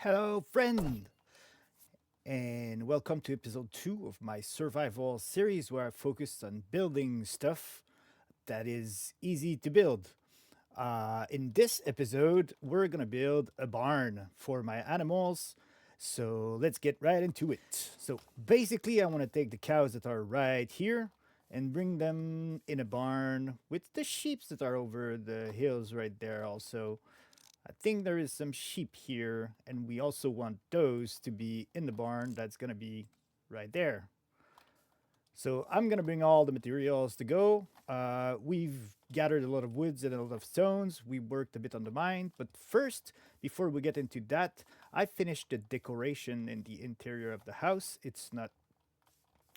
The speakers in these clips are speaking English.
Hello, friend, and welcome to episode 2 of my survival series where I focus on building stuff that is easy to build. In this episode, we're gonna build a barn for my animals. So let's get right into it. So basically, I want to take the cows that are right here and bring them in a barn with the sheep that are over the hills right there also. I think there is some sheep here, and we also want those to be in the barn. That's gonna be right there. So I'm gonna bring all the materials to go. We've gathered a lot of woods and a lot of stones. We worked a bit on the mine, but first, before we get into that, I finished the decoration in the interior of the house. It's not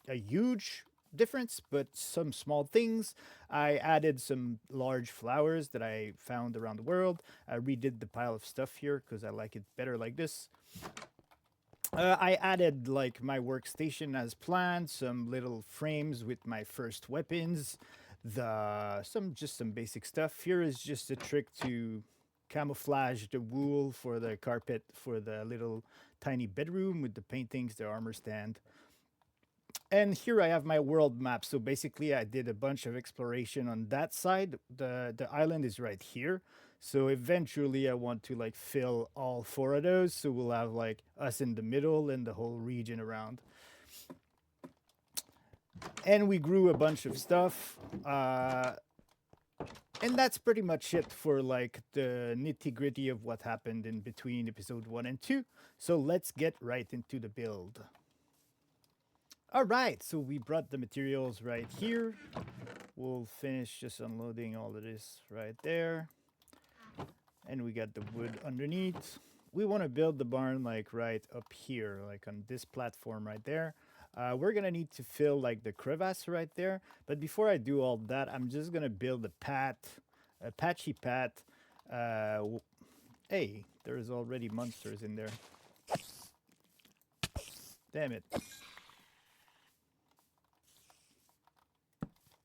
a huge difference, but some small things. I added some large flowers that I found around the world. I redid the pile of stuff here because I like it better like this. I added like my workstation as planned, some little frames with my first weapons, the some basic stuff. Here is just a trick to camouflage the wool for the carpet for the little tiny bedroom with the paintings, the armor stand. And here I have my world map. So basically, I did a bunch of exploration on that side. The island is right here. So eventually, I want to like fill all four of those. So we'll have like us in the middle and the whole region around. And we grew a bunch of stuff. And that's pretty much it for like the nitty gritty of what happened in between episode 1 and 2. So let's get right into the build. All right, so we brought the materials right here. We'll finish just unloading all of this right there. And we got the wood underneath. We want to build the barn like right up here, like on this platform right there. We're gonna need to fill like the crevasse right there. But before I do all that, I'm just gonna build a patchy path. Hey, there's already monsters in there. Damn it.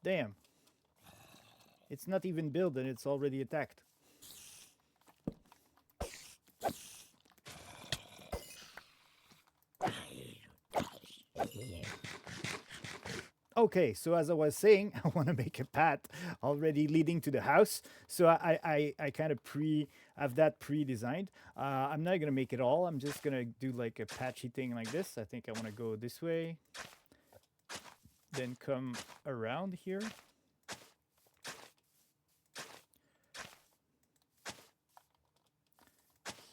Damn. It's not even built and it's already attacked. Okay, so as I was saying, I want to make a path already leading to the house. So I kind of have that pre-designed. I'm not gonna make it all. I'm just gonna do like a patchy thing like this. I think I want to go this way, then come around here.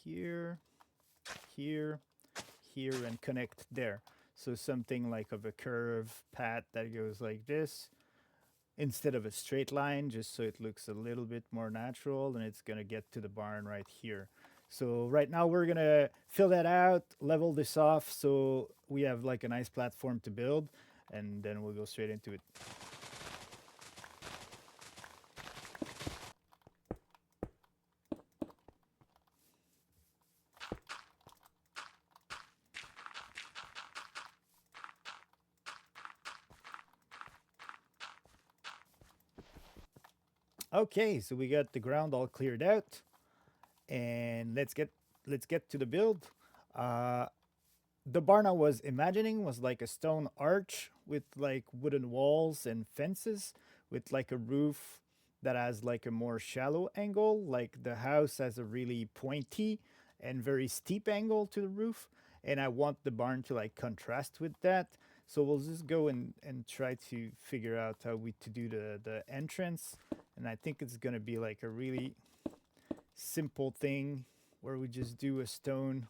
Here, here, here, and connect there. So something like of a curve path that goes like this instead of a straight line, just so it looks a little bit more natural, and it's gonna get to the barn right here. So right now we're gonna fill that out, level this off so we have like a nice platform to build, and then we'll go straight into it. Okay, so we got the ground all cleared out, and let's get to the build. Uh, the barn I was imagining was like a stone arch with like wooden walls and fences with like a roof that has like a more shallow angle. Like the house has a really pointy and very steep angle to the roof. And I want the barn to like contrast with that. So we'll just go and try to figure out how we to do the entrance. And I think it's gonna be like a really simple thing where we just do a stone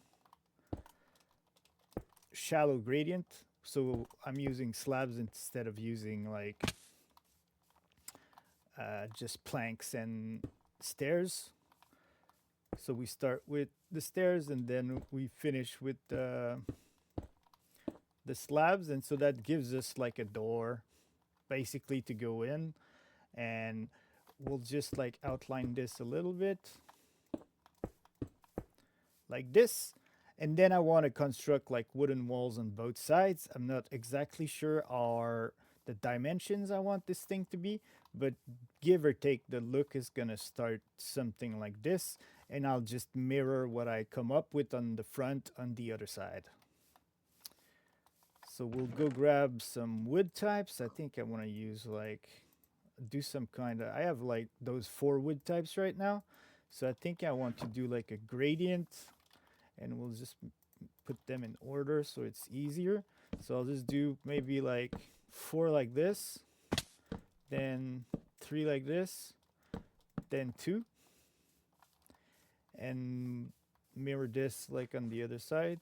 shallow gradient. So I'm using slabs instead of using like just planks and stairs. So we start with the stairs and then we finish with the slabs. And so that gives us like a door basically to go in. And we'll just like outline this a little bit like this. And then I want to construct like wooden walls on both sides. I'm not exactly sure are the dimensions I want this thing to be, but give or take, the look is gonna start something like this. and I'll just mirror what I come up with on the front on the other side. So we'll go grab some wood types. I think I want to use like, do some kind of, I have like those 4 wood types right now. So I think I want to do like a gradient, and we'll just put them in order so it's easier. So I'll just do maybe like 4 like this, then 3 like this, then 2, and mirror this like on the other side.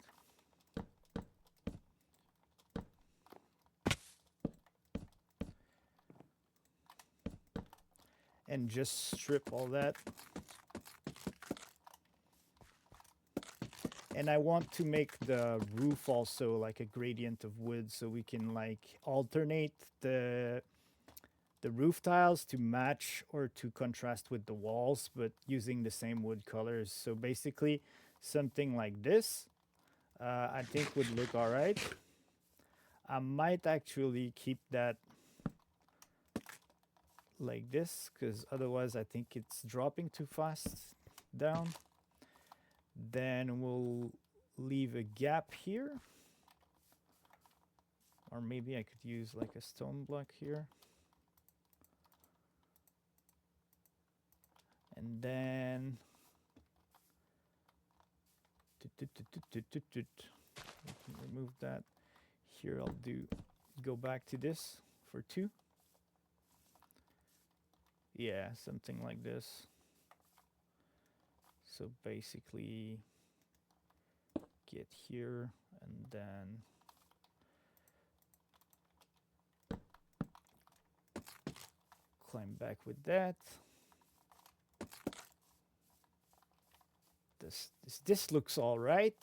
And just strip all that. And I want to make the roof also like a gradient of wood, so we can like alternate the roof tiles to match or to contrast with the walls, but using the same wood colors. So basically something like this, I think would look all right. I might actually keep that like this, because otherwise I think it's dropping too fast down. Then we'll leave a gap here, or maybe I could use like a stone block here. And then remove that. Here I'll go back to this for 2. Yeah, something like this. So basically get here and then climb back with that. This looks all right.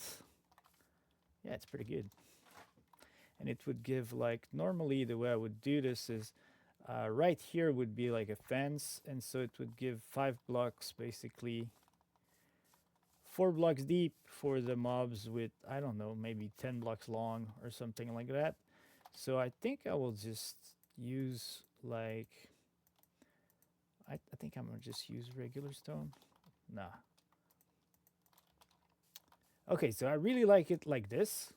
Yeah, it's pretty good. And it would give like, normally the way I would do this is right here would be like a fence, and so it would give 5 blocks, basically 4 blocks deep for the mobs with, I don't know, maybe 10 blocks long or something like that. So I think I will just use like, I think I'm gonna just use regular stone. Nah. Okay, so I really like it like this.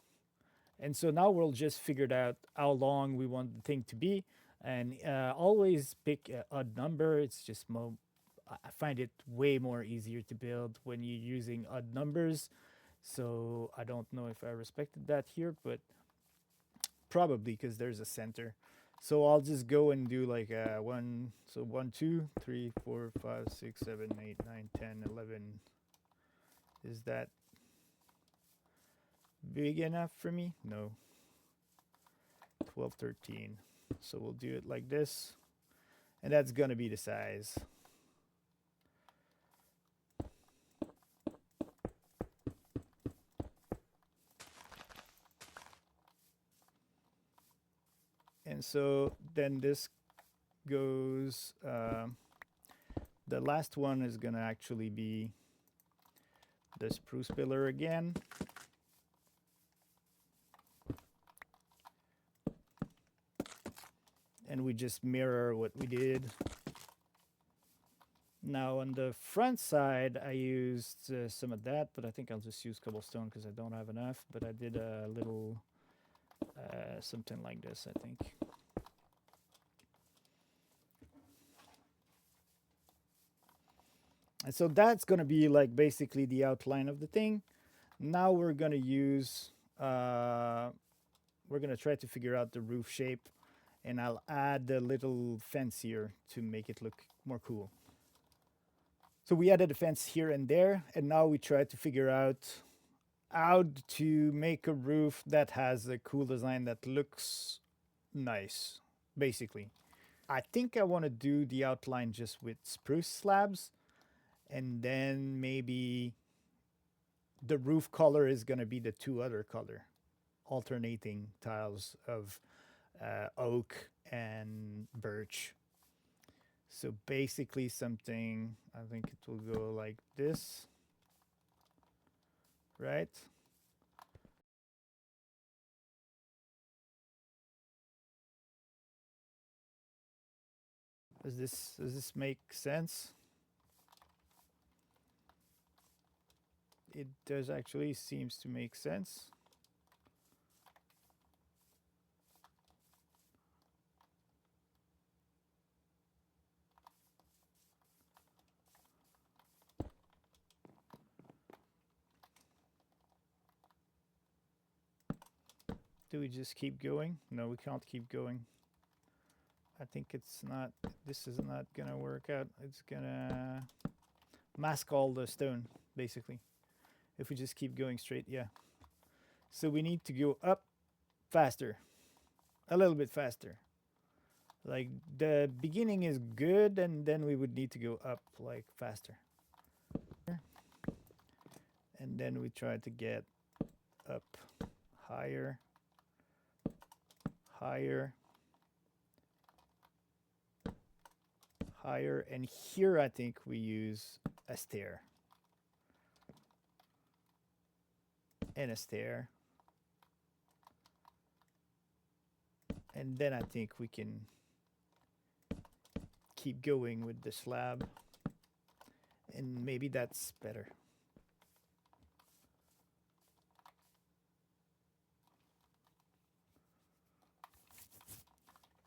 And so now we'll just figure out how long we want the thing to be, and always pick an odd number. It's just I find it way more easier to build when you're using odd numbers. So I don't know if I respected that here, but probably because there's a center. So I'll just go and do like 1, so 1, 2, 3, 4, 5, 6, 7, 8, 9, 10, 11. Is that big enough for me? No. 12, 13. So we'll do it like this, and that's gonna be the size. And so then this goes, the last one is gonna actually be the spruce pillar again. And we just mirror what we did. Now on the front side, I used some of that, but I think I'll just use cobblestone because I don't have enough. But I did a little something like this, I think. And so that's going to be like basically the outline of the thing. Now we're going to use, we're going to try to figure out the roof shape, and I'll add a little fence here to make it look more cool. So we added a fence here and there, and now we try to figure out how to make a roof that has a cool design that looks nice, basically. I think I want to do the outline just with spruce slabs, and then maybe the roof color is going to be the 2 other color, alternating tiles of oak and birch. So basically something, I think it will go like this, right? Does this make sense? it does actually seems to make sense. Do we just keep going? No, we can't keep going. I think it's not, this is not gonna work out. It's gonna mask all the stone, basically. If we just keep going straight, yeah. So we need to go up faster, a little bit faster. Like the beginning is good, and then we would need to go up like faster. And then we try to get up higher, higher, higher. And here I think we use a stair. And a stair. And then I think we can keep going with the slab. And maybe that's better.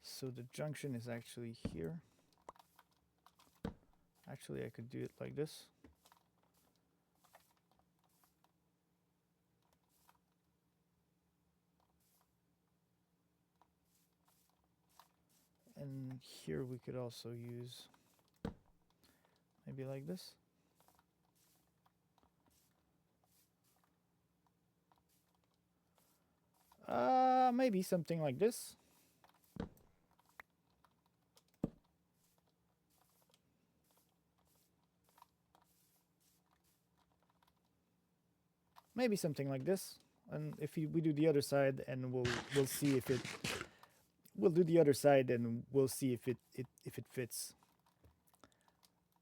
So the junction is actually here. Actually, I could do it like this. And here we could also use maybe like this. Maybe something like this. Maybe something like this. And if we do the other side, and we'll see if it. We'll do the other side, and we'll see if it fits.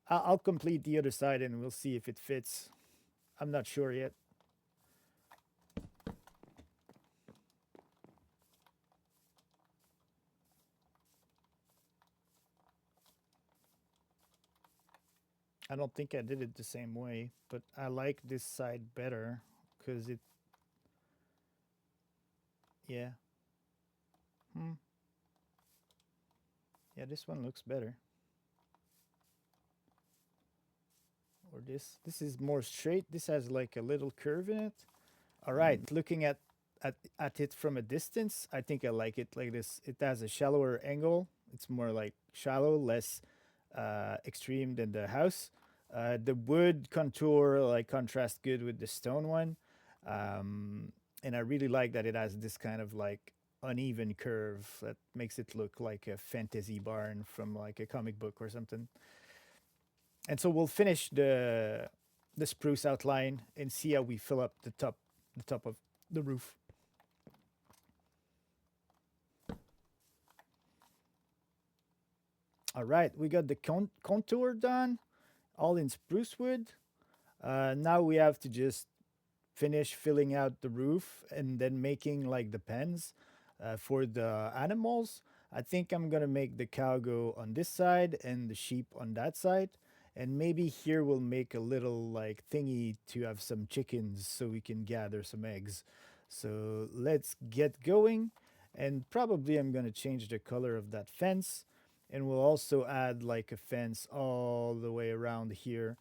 I'll complete the other side, and we'll see if it fits. I'm not sure yet. I don't think I did it the same way, but I like this side better because it. Yeah. Yeah, this one looks better. Or this. This is more straight. This has like a little curve in it. All right, looking at it from a distance, I think I like it like this. It has a shallower angle. It's more like shallow, less extreme than the house. The wood contour like contrasts good with the stone one, and I really like that it has this kind of like uneven curve that makes it look like a fantasy barn from like a comic book or something. And so we'll finish the spruce outline and see how we fill up the top of the roof. All right, we got the contour done, all in spruce wood. Now we have to just finish filling out the roof and then making like the pens for the animals. I think I'm gonna make the cow go on this side and the sheep on that side. And maybe here we'll make a little like thingy to have some chickens so we can gather some eggs. So let's get going. And probably I'm gonna change the color of that fence. And we'll also add like a fence all the way around here.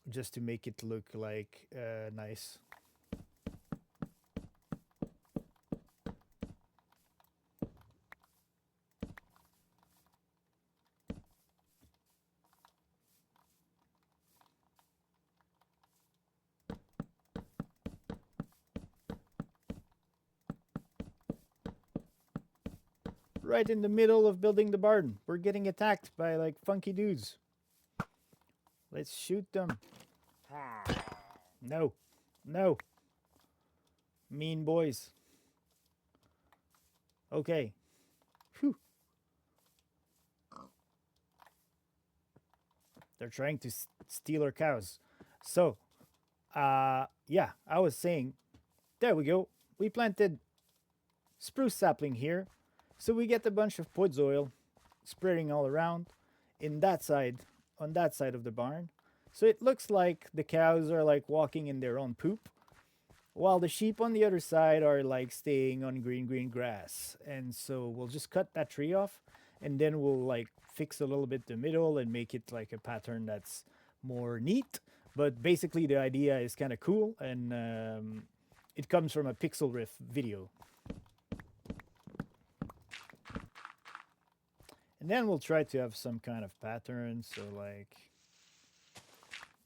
Just to make it look like nice. Right in the middle of building the barn, we're getting attacked by like funky dudes. Let's shoot them. No, no, mean boys. Okay. Whew. They're trying to steal our cows. So, yeah, I was saying, there we go. We planted spruce sapling here. So we get a bunch of podzol spreading all around in that side, on that side of the barn. So it looks like the cows are like walking in their own poop, while the sheep on the other side are like staying on green grass. And so we'll just cut that tree off, and then we'll like fix a little bit the middle and make it like a pattern that's more neat. But basically the idea is kind of cool, and it comes from a Pixel Riff video. And then we'll try to have some kind of pattern. So like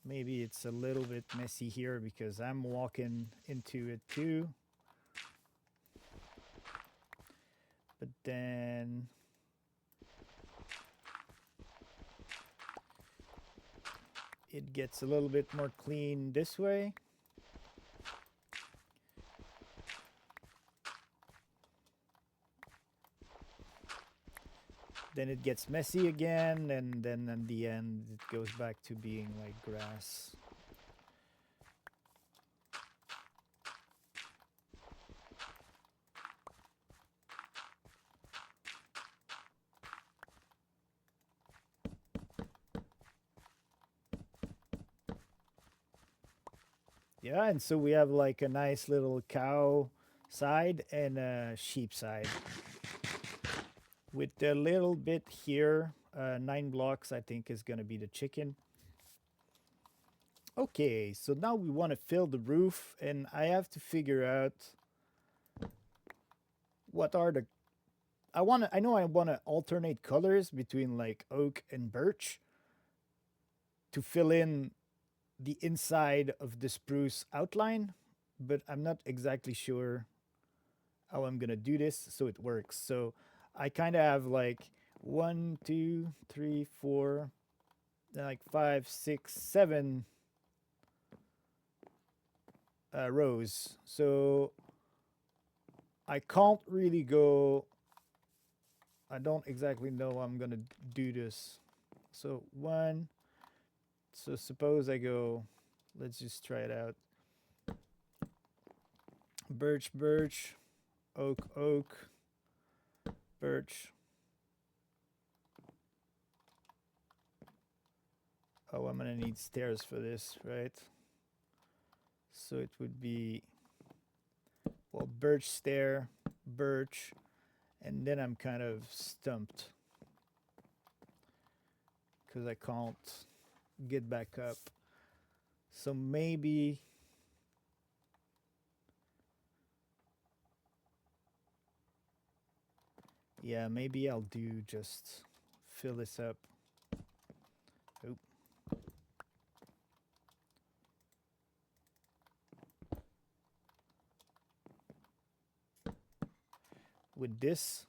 maybe it's a little bit messy here because I'm walking into it too. But then it gets a little bit more clean this way. Then it gets messy again, and then in the end it goes back to being like grass. Yeah, and so we have like a nice little cow side and a sheep side. With a little bit here, 9 blocks I think is gonna be the chicken. Okay, so now we want to fill the roof, and I have to figure out what are the I know I want to alternate colors between like oak and birch to fill in the inside of the spruce outline, but I'm not exactly sure how I'm gonna do this so it works. So I kind of have like 1, 2, 3, 4, like 5, 6, 7 rows. So I can't really go. I don't exactly know how I'm gonna do this. So 1. So suppose I go. Let's just try it out. Birch, birch, oak, oak, birch. Oh, I'm gonna need stairs for this, right? So it would be, well, birch stair, birch, and then I'm kind of stumped because I can't get back up. So maybe yeah, maybe I'll do just fill this up. Oop. With this.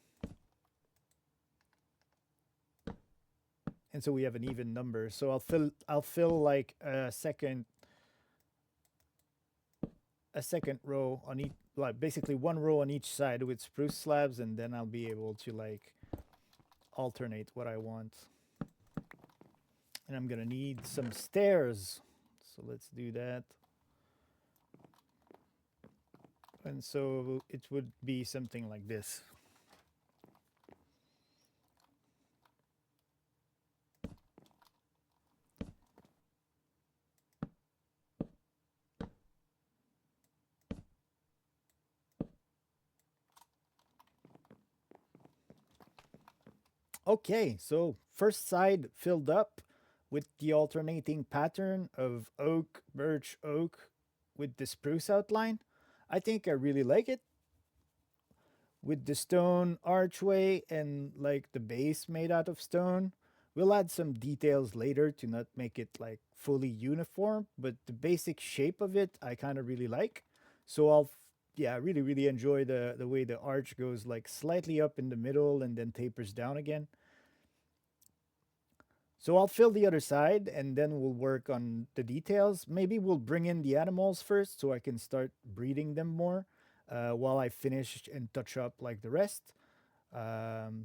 And so we have an even number. So I'll fill like a second row on each, like basically 1 row on each side with spruce slabs, and then I'll be able to like alternate what I want. And I'm gonna need some stairs. So let's do that. And so it would be something like this. Okay, so first side filled up with the alternating pattern of oak, birch, oak with the spruce outline. I think I really like it. With the stone archway and like the base made out of stone. We'll add some details later to not make it like fully uniform, but the basic shape of it I kind of really like. So yeah, really enjoy the way the arch goes like slightly up in the middle and then tapers down again. So I'll fill the other side and then we'll work on the details. Maybe we'll bring in the animals first so I can start breeding them more while I finish and touch up like the rest.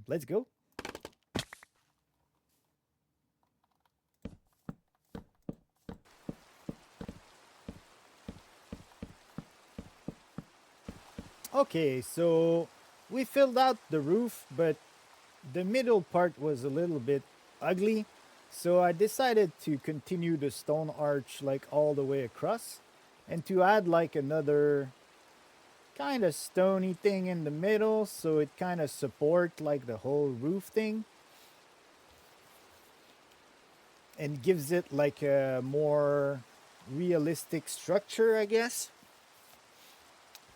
Let's go. Okay, so we filled out the roof, but the middle part was a little bit ugly. So I decided to continue the stone arch like all the way across and to add like another kind of stony thing in the middle so it kind of support like the whole roof thing and gives it like a more realistic structure, I guess.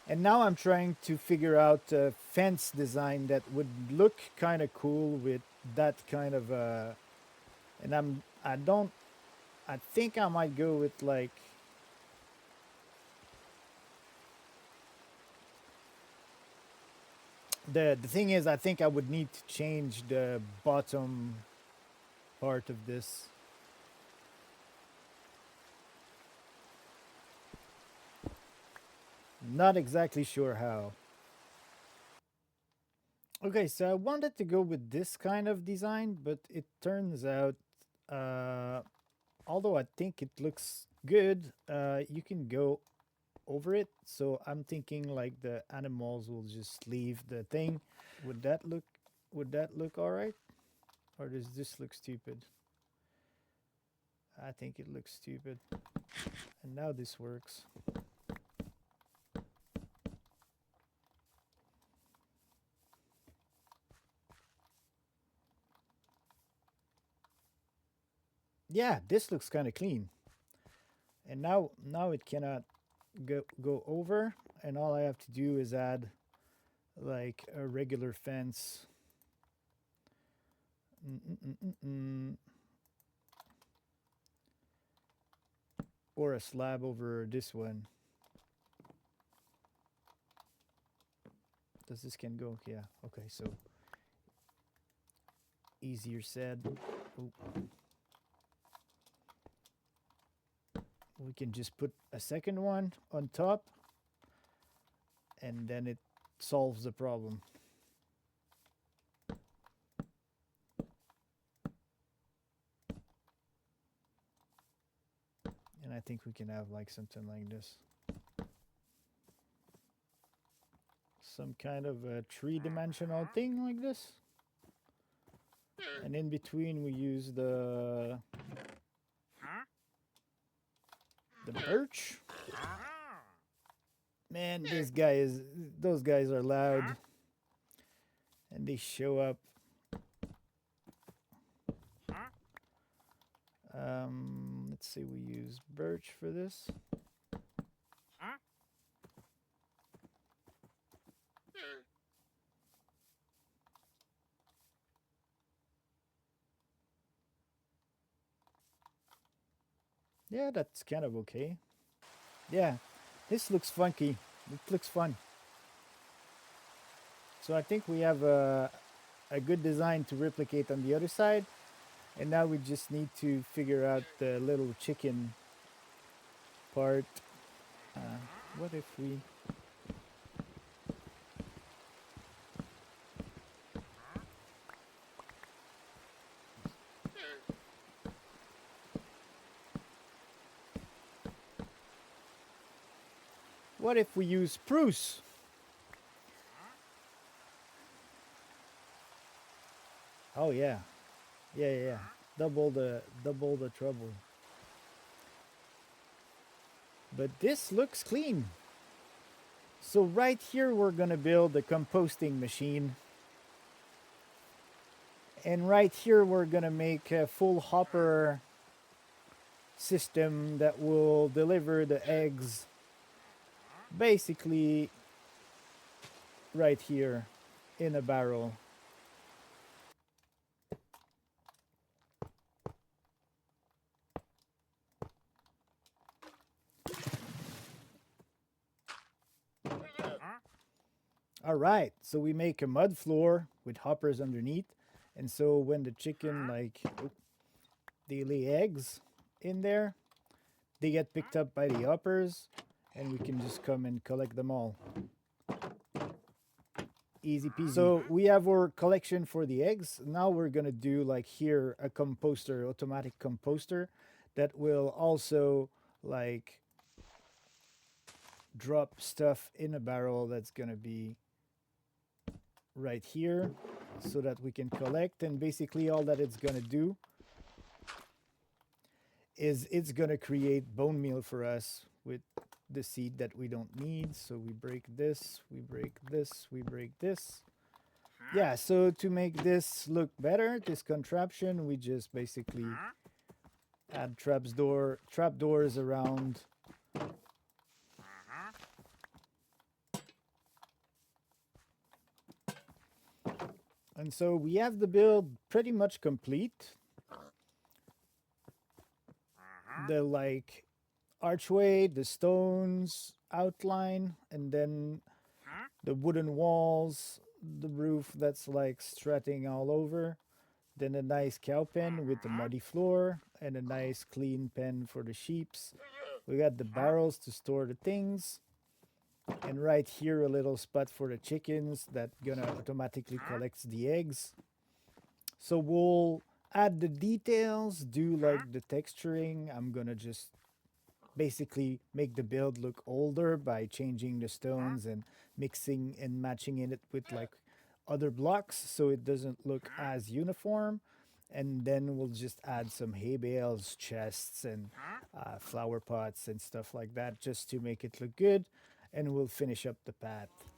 And now I'm trying to figure out a fence design that would look kind of cool with that kind of and I think I might go with like the thing is I think I would need to change the bottom part of this. Not exactly sure how. Okay, so I wanted to go with this kind of design, but it turns out, uh, although I think it looks good, you can go over it. So I'm thinking like the animals will just leave the thing. Would that look? Would that look all right? Or does this look stupid? I think it looks stupid. And now this works. Yeah, this looks kind of clean. And now it cannot go over, and all I have to do is add like a regular fence. Or a slab over this one. Does this can go? Yeah. Okay, so easier said. Ooh. We can just put a second one on top and then it solves the problem. And I think we can have like something like this. Some kind of a three-dimensional thing like this. And in between we use the birch. Man, those guys are loud. And they show up. Let's see, we use birch for this. Yeah, that's kind of okay. Yeah, this looks funky. It looks fun. So I think we have a good design to replicate on the other side. And now we just need to figure out the little chicken part. What if we... What if we use spruce? Oh yeah. Yeah. Double the trouble. But this looks clean. So right here we're gonna build a composting machine. And right here we're gonna make a full hopper system that will deliver the eggs basically right here in a barrel. All right, so we make a mud floor with hoppers underneath, and so when the chicken they lay eggs in there, they get picked up by the hoppers, and we can just come and collect them all. Easy peasy. So we have our collection for the eggs. Now we're gonna do like here a composter, automatic composter, that will also like drop stuff in a barrel that's gonna be right here so that we can collect. And basically all that it's gonna do is it's gonna create bone meal for us with the seed that we don't need. So we break this, we break this, we break this. Yeah, so to make this look better, this contraption, we just basically add trapdoors around. And so we have the build pretty much complete. The like archway, the stones outline, and then the wooden walls, the roof that's like strutting all over, then a nice cow pen with the muddy floor, and a nice clean pen for the sheeps. We got the barrels to store the things, and right here a little spot for the chickens that gonna automatically collects the eggs. So we'll add the details, do like the texturing. I'm gonna just basically make the build look older by changing the stones and mixing and matching it with like other blocks so it doesn't look as uniform. And then we'll just add some hay bales, chests, and flower pots and stuff like that just to make it look good. And we'll finish up the path.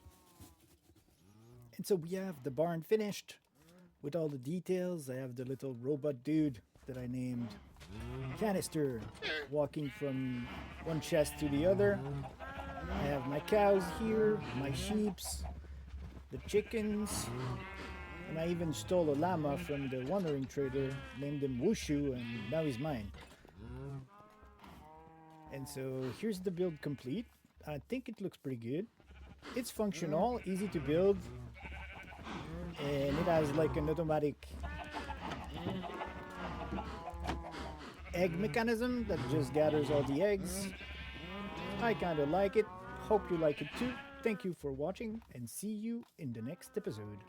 And so we have the barn finished with all the details. I have the little robot dude that I named Canister walking from one chest to the other. I have my cows here, my sheeps, the chickens, and I even stole a llama from the wandering trader, named him Wushu, and now he's mine. And so here's the build complete. I think it looks pretty good. It's functional, easy to build, and it has like an automatic egg mechanism that just gathers all the eggs. I kind of like it. Hope you like it too. Thank you for watching and see you in the next episode.